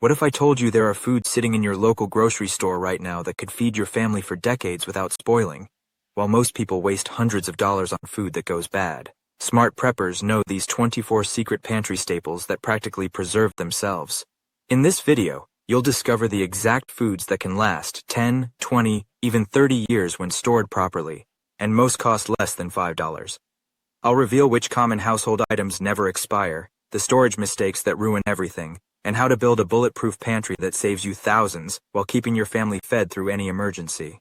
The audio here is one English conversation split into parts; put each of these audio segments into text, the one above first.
What if I told you there are foods sitting in your local grocery store right now that could feed your family for decades without spoiling? While most people waste hundreds of dollars on food that goes bad, smart preppers know these 24 secret pantry staples that practically preserve themselves. In this video, you'll discover the exact foods that can last 10, 20, even 30 years when stored properly, and most cost less than $5. I'll reveal which common household items never expire, the storage mistakes that ruin everything, and how to build a bulletproof pantry that saves you thousands while keeping your family fed through any emergency.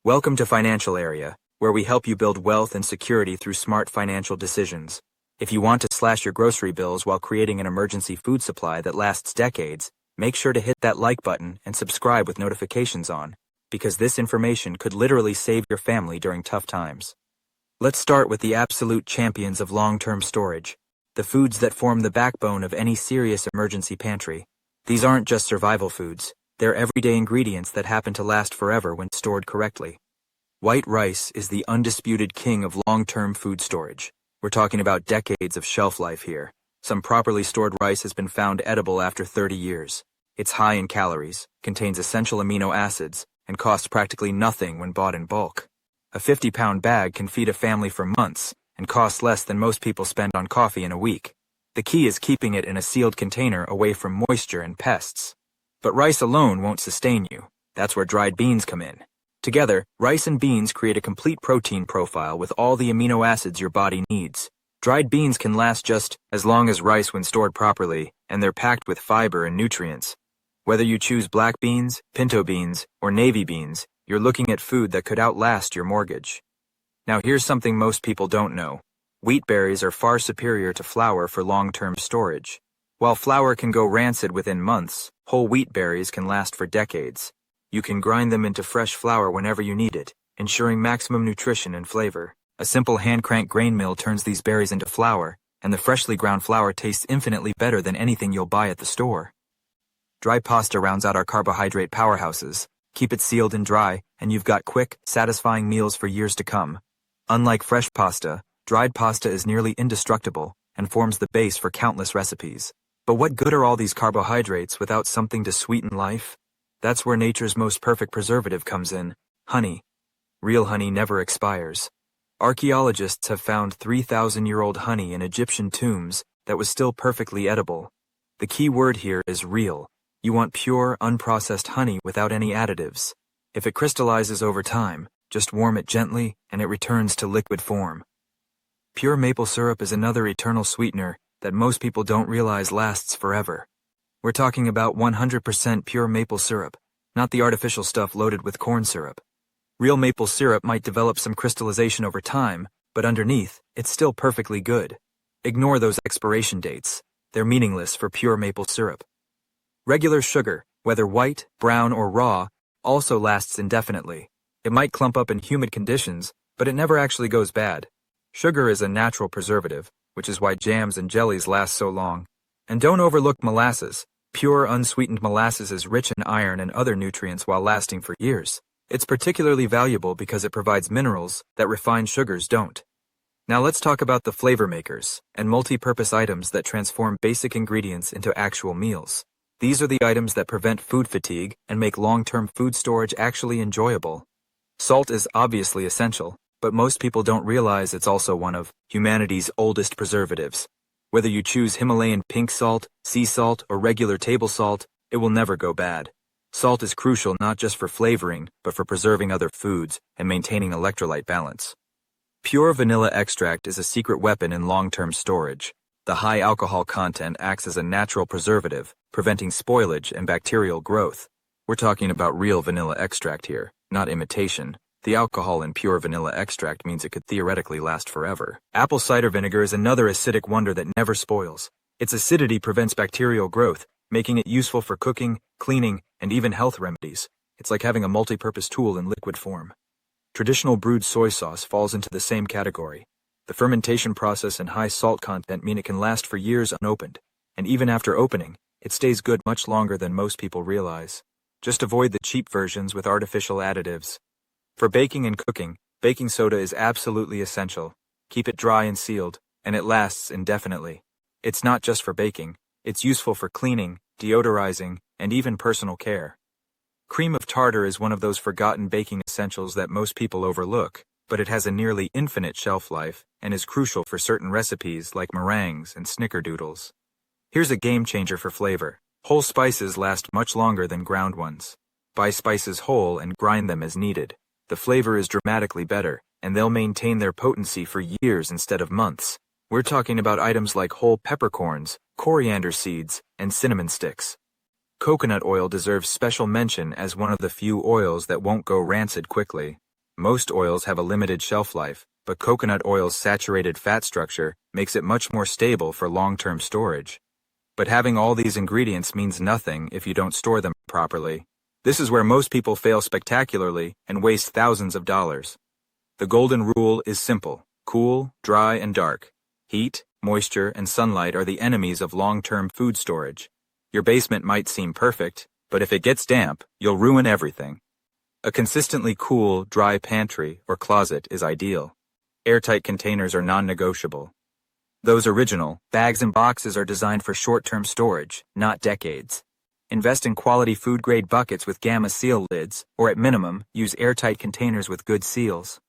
Welcome to Financial Area, where we help you build wealth and security through smart financial decisions. If you want to slash your grocery bills while creating an emergency food supply that lasts decades, make sure to hit that like button and subscribe with notifications on, because this information could literally save your family during tough times. Let's start with the absolute champions of long-term storage, the foods that form the backbone of any serious emergency pantry. These aren't just survival foods, they're everyday ingredients that happen to last forever when stored correctly. White rice is the undisputed king of long-term food storage. We're talking about decades of shelf life here. Some properly stored rice has been found edible after 30 years. It's high in calories, contains essential amino acids, and costs practically nothing when bought in bulk. A 50-pound bag can feed a family for months, and costs less than most people spend on coffee in a week. The key is keeping it in a sealed container away from moisture and pests. But rice alone won't sustain you. That's where dried beans come in. Together, rice and beans create a complete protein profile with all the amino acids your body needs. Dried beans can last just as long as rice when stored properly, and they're packed with fiber and nutrients. Whether you choose black beans, pinto beans, or navy beans, you're looking at food that could outlast your mortgage. Now here's something most people don't know. Wheat berries are far superior to flour for long-term storage. While flour can go rancid within months, whole wheat berries can last for decades. You can grind them into fresh flour whenever you need it, ensuring maximum nutrition and flavor. A simple hand-crank grain mill turns these berries into flour, and the freshly ground flour tastes infinitely better than anything you'll buy at the store. Dry pasta rounds out our carbohydrate powerhouses. Keep it sealed and dry, and you've got quick, satisfying meals for years to come. Unlike fresh pasta, dried pasta is nearly indestructible and forms the base for countless recipes. But what good are all these carbohydrates without something to sweeten life? That's where nature's most perfect preservative comes in: honey. Real honey never expires. Archaeologists have found 3,000-year-old honey in Egyptian tombs that was still perfectly edible. The key word here is real. You want pure, unprocessed honey without any additives. If it crystallizes over time, just warm it gently and it returns to liquid form. Pure maple syrup is another eternal sweetener that most people don't realize lasts forever. We're talking about 100% pure maple syrup, not the artificial stuff loaded with corn syrup. Real maple syrup might develop some crystallization over time, but underneath, it's still perfectly good. Ignore those expiration dates. They're meaningless for pure maple syrup. Regular sugar, whether white, brown, or raw, also lasts indefinitely. It might clump up in humid conditions, but it never actually goes bad. Sugar is a natural preservative, which is why jams and jellies last so long. And don't overlook molasses. Pure, unsweetened molasses is rich in iron and other nutrients while lasting for years. It's particularly valuable because it provides minerals that refined sugars don't. Now let's talk about the flavor makers and multi-purpose items that transform basic ingredients into actual meals. These are the items that prevent food fatigue and make long-term food storage actually enjoyable. Salt is obviously essential, but most people don't realize it's also one of humanity's oldest preservatives. Whether you choose Himalayan pink salt, sea salt, or regular table salt, it will never go bad. Salt is crucial not just for flavoring, but for preserving other foods and maintaining electrolyte balance. Pure vanilla extract is a secret weapon in long-term storage. The high alcohol content acts as a natural preservative, preventing spoilage and bacterial growth. We're talking about real vanilla extract here, not imitation. The alcohol in pure vanilla extract means it could theoretically last forever. Apple cider vinegar is another acidic wonder that never spoils. Its acidity prevents bacterial growth, making it useful for cooking, cleaning, and even health remedies. It's like having a multi-purpose tool in liquid form. Traditional brewed soy sauce falls into the same category. The fermentation process and high salt content mean it can last for years unopened, and even after opening, it stays good much longer than most people realize. Just avoid the cheap versions with artificial additives. For baking and cooking, baking soda is absolutely essential. Keep it dry and sealed, and it lasts indefinitely. It's not just for baking, it's useful for cleaning, deodorizing, and even personal care. Cream of tartar is one of those forgotten baking essentials that most people overlook, but it has a nearly infinite shelf life and is crucial for certain recipes like meringues and snickerdoodles. Here's a game changer for flavor. Whole spices last much longer than ground ones. Buy spices whole and grind them as needed. The flavor is dramatically better, and they'll maintain their potency for years instead of months. We're talking about items like whole peppercorns, coriander seeds, and cinnamon sticks. Coconut oil deserves special mention as one of the few oils that won't go rancid quickly. Most oils have a limited shelf life, but coconut oil's saturated fat structure makes it much more stable for long-term storage. But having all these ingredients means nothing if you don't store them properly. This is where most people fail spectacularly and waste thousands of dollars. The golden rule is simple: cool, dry, and dark. Heat, moisture, and sunlight are the enemies of long-term food storage. Your basement might seem perfect, but if it gets damp, you'll ruin everything. A consistently cool, dry pantry or closet is ideal. Airtight containers are non-negotiable. Those original bags and boxes are designed for short-term storage, not decades. Invest in quality food-grade buckets with gamma seal lids, or at minimum, use airtight containers with good seals.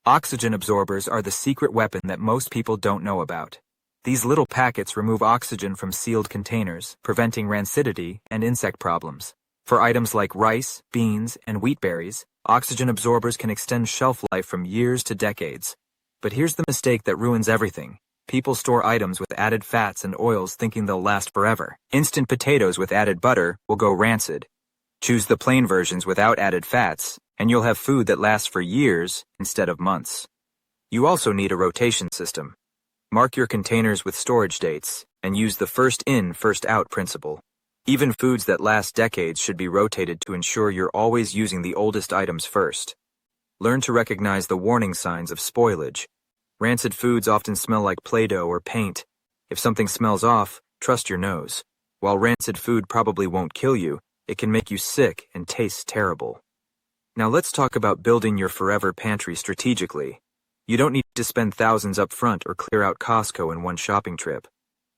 Oxygen absorbers are the secret weapon that most people don't know about. These little packets remove oxygen from sealed containers, preventing rancidity and insect problems. For items like rice, beans, and wheat berries, oxygen absorbers can extend shelf life from years to decades. But here's the mistake that ruins everything. People store items with added fats and oils thinking they'll last forever. Instant potatoes with added butter will go rancid. Choose the plain versions without added fats, and you'll have food that lasts for years instead of months. You also need a rotation system. Mark your containers with storage dates, and use the first in, first out principle. Even foods that last decades should be rotated to ensure you're always using the oldest items first. Learn to recognize the warning signs of spoilage. Rancid foods often smell like Play-Doh or paint. If something smells off, trust your nose. While rancid food probably won't kill you, it can make you sick and taste terrible. Now let's talk about building your forever pantry strategically. You don't need to spend thousands up front or clear out Costco in one shopping trip.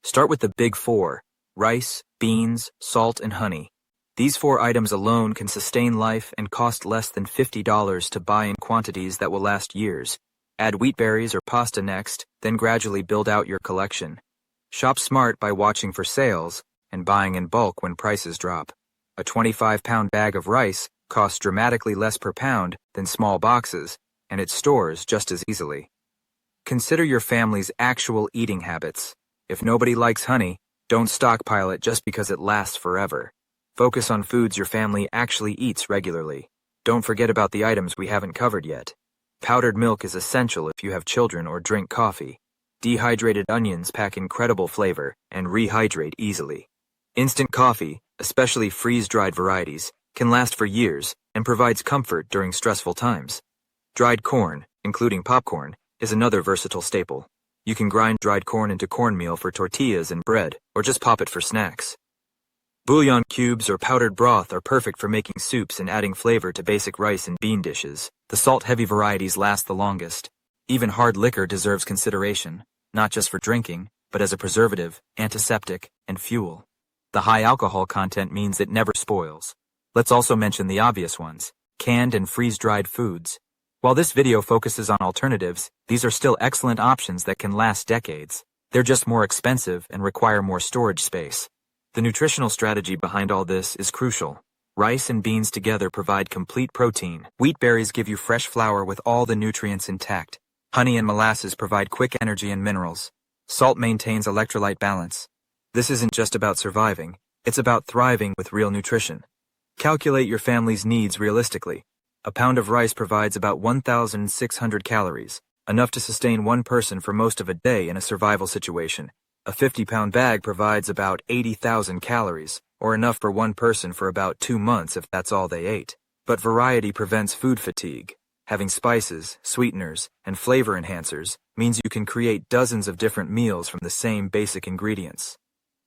Start with the big four: rice, beans, salt, and honey. These four items alone can sustain life and cost less than $50 to buy in quantities that will last years. Add wheat berries or pasta next, then gradually build out your collection. Shop smart by watching for sales and buying in bulk when prices drop. A 25-pound bag of rice costs dramatically less per pound than small boxes, and it stores just as easily. Consider your family's actual eating habits. If nobody likes honey, don't stockpile it just because it lasts forever. Focus on foods your family actually eats regularly. Don't forget about the items we haven't covered yet. Powdered milk is essential if you have children or drink coffee. Dehydrated onions pack incredible flavor and rehydrate easily. Instant coffee, especially freeze-dried varieties, can last for years and provides comfort during stressful times. Dried corn, including popcorn, is another versatile staple. You can grind dried corn into cornmeal for tortillas and bread, or just pop it for snacks. Bouillon cubes or powdered broth are perfect for making soups and adding flavor to basic rice and bean dishes. The salt-heavy varieties last the longest. Even hard liquor deserves consideration, not just for drinking, but as a preservative, antiseptic, and fuel. The high alcohol content means it never spoils. Let's also mention the obvious ones: canned and freeze-dried foods. While this video focuses on alternatives, these are still excellent options that can last decades. They're just more expensive and require more storage space. The nutritional strategy behind all this is crucial. Rice and beans together provide complete protein. Wheat berries give you fresh flour with all the nutrients intact. Honey and molasses provide quick energy and minerals. Salt maintains electrolyte balance. This isn't just about surviving, it's about thriving with real nutrition. Calculate your family's needs realistically. A pound of rice provides about 1,600 calories, enough to sustain one person for most of a day in a survival situation. A 50-pound bag provides about 80,000 calories, or enough for one person for about 2 months if that's all they ate. But variety prevents food fatigue. Having spices, sweeteners, and flavor enhancers means you can create dozens of different meals from the same basic ingredients.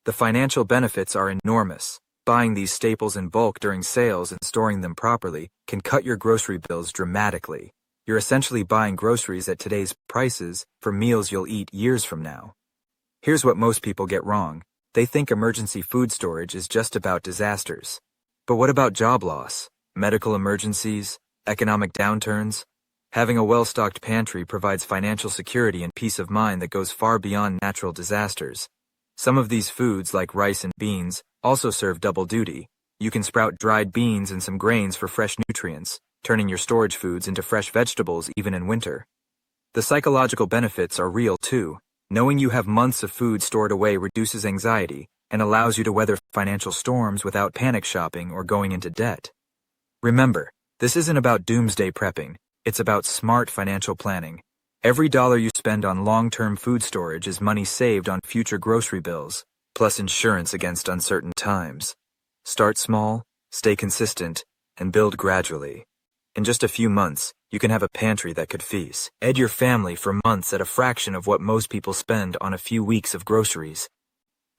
The financial benefits are enormous. Buying these staples in bulk during sales and storing them properly can cut your grocery bills dramatically. You're essentially buying groceries at today's prices for meals you'll eat years from now. Here's what most people get wrong. They think emergency food storage is just about disasters. But what about job loss, medical emergencies, economic downturns? Having a well-stocked pantry provides financial security and peace of mind that goes far beyond natural disasters. Some of these foods, like rice and beans, also serve double duty. You can sprout dried beans and some grains for fresh nutrients, turning your storage foods into fresh vegetables even in winter. The psychological benefits are real too. Knowing you have months of food stored away reduces anxiety and allows you to weather financial storms without panic shopping or going into debt. Remember, this isn't about doomsday prepping, it's about smart financial planning. Every dollar you spend on long-term food storage is money saved on future grocery bills, plus insurance against uncertain times. Start small, stay consistent, and build gradually. In just a few months, you can have a pantry that could feast your family for months at a fraction of what most people spend on a few weeks of groceries.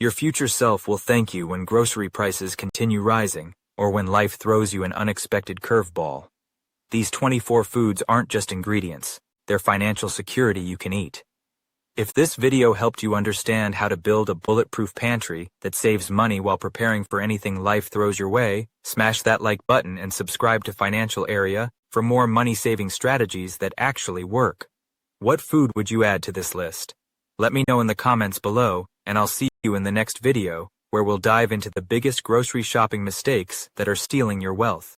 Your future self will thank you when grocery prices continue rising, or when life throws you an unexpected curveball. These 24 foods aren't just ingredients, they're financial security you can eat. If this video helped you understand how to build a bulletproof pantry that saves money while preparing for anything life throws your way, smash that like button and subscribe to Financial Area for more money-saving strategies that actually work. What food would you add to this list? Let me know in the comments below, and I'll see you in the next video, where we'll dive into the biggest grocery shopping mistakes that are stealing your wealth.